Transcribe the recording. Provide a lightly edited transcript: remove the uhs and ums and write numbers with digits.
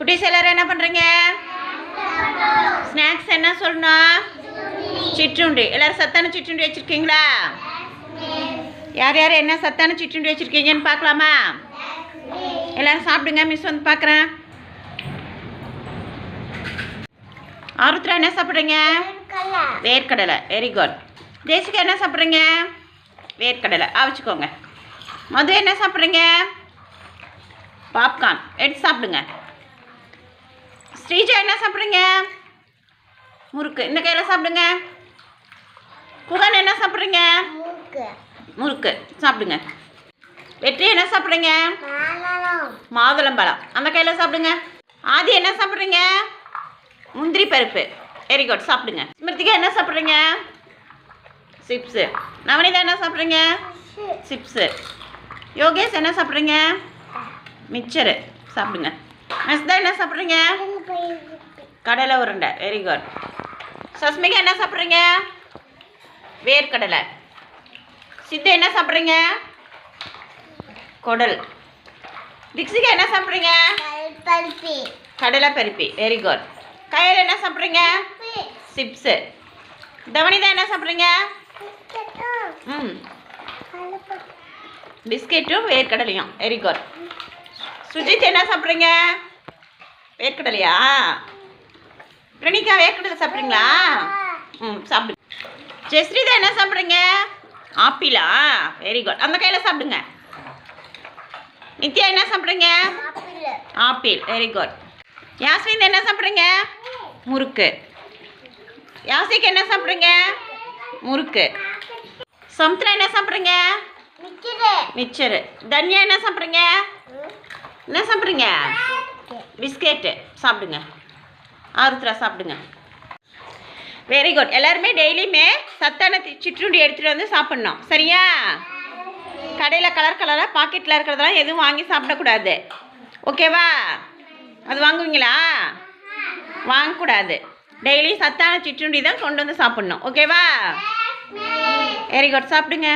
குட்டீஸ் எல்லாரும் என்ன பண்ணுறீங்க? ஸ்நாக்ஸ் என்ன சொல்லணும்? சிற்றுண்டி. எல்லோரும் சத்தான சிற்றுண்டி வச்சுருக்கீங்களா? யார் யார் என்ன சத்தான சிற்றுண்டி வச்சுருக்கீங்கன்னு பார்க்கலாமா? எல்லோரும் சாப்பிடுங்க, மிஸ் வந்து பார்க்குறேன். ஆருத்ரா என்ன சாப்பிட்றீங்க? வேர்க்கடலை. Very good. ஜெய்சிகா என்ன சாப்பிட்றீங்க? வேர்க்கடலை அவிச்சுக்கோங்க. மது என்ன சாப்பிட்றீங்க? பாப்கார்ன் எடுத்து சாப்பிடுங்க. ஸ்ரீஜா என்ன சாப்பிட்றீங்க? முறுக்கு. இந்த கையில் சாப்பிடுங்க. குகன் என்ன சாப்பிட்றீங்க? முறுக்கு சாப்பிடுங்க. வெற்றி என்ன சாப்பிட்றீங்க? மாதுளம்பழம். அந்த கையில் சாப்பிடுங்க. ஆதி என்ன சாப்பிட்றீங்க? முந்திரி பருப்பு. வெரி குட், சாப்பிடுங்க. ஸ்மிருதிகா என்ன சாப்பிட்றீங்க? சிப்ஸு. நவனிதா என்ன சாப்பிட்றீங்க? சிப்ஸு. யோகேஷ் என்ன சாப்பிட்றீங்க? மிக்சரு சாப்பிடுங்க. மெஸ்தா என்ன சாப்பிட்றீங்க? கடலை உருண்டை. Very good. சஸ்மிகா என்ன சாப்பிட்றீங்க? வேர்க்கடலை. சித்து என்ன சாப்பிட்றீங்க? குடல். திக்ஷிகா என்ன சாப்பிட்றீங்க? கடலை பருப்பி. Very good. கையில் என்ன சாப்பிட்றீங்க? சிப்ஸு. தவனிதா என்ன சாப்பிட்றீங்க? பிஸ்கெட்டும் வேர்க்கடலையும். Very good. சுஜித் என்ன சாப்பிட்றீங்க? வேர்க்கடலையா? பிரணிகா வேர்க்கடலை சாப்பிட்றீங்களா? சாப்பிடுங்க. ஜெஸ்ரிதா என்ன சாப்பிட்றீங்க? ஆப்பிளா? Very good. அந்த கையில் சாப்பிடுங்க. நித்யா என்ன சாப்பிட்றீங்க? ஆப்பிள். Very good. யாஸ்மின் என்ன சாப்பிட்றீங்க? முறுக்கு. யாசிக் என்ன சாப்பிட்றீங்க? முறுக்கு. சமுத்ரா என்ன சாப்பிட்றீங்க? மிக்சரு. தன்யா என்ன சாப்பிட்றீங்க? என்ன சாப்பிட்றீங்க? பிஸ்கெட்டு சாப்பிடுங்க. ஆருத்ரா சாப்பிடுங்க. Very good. எல்லாருமே டெய்லியுமே சத்தான சிற்றுண்டி எடுத்துகிட்டு வந்து சாப்பிட்ணும், சரியா? கடையில் கலர் கலராக பாக்கெட்டில் இருக்கிறதெல்லாம் எதுவும் வாங்கி சாப்பிடக்கூடாது, ஓகேவா? அது வாங்குவீங்களா? வாங்கக்கூடாது. டெய்லி சத்தான சிற்றுண்டி தான் கொண்டு வந்து சாப்பிட்ணும், ஓகேவா? வெரி குட், சாப்பிடுங்க.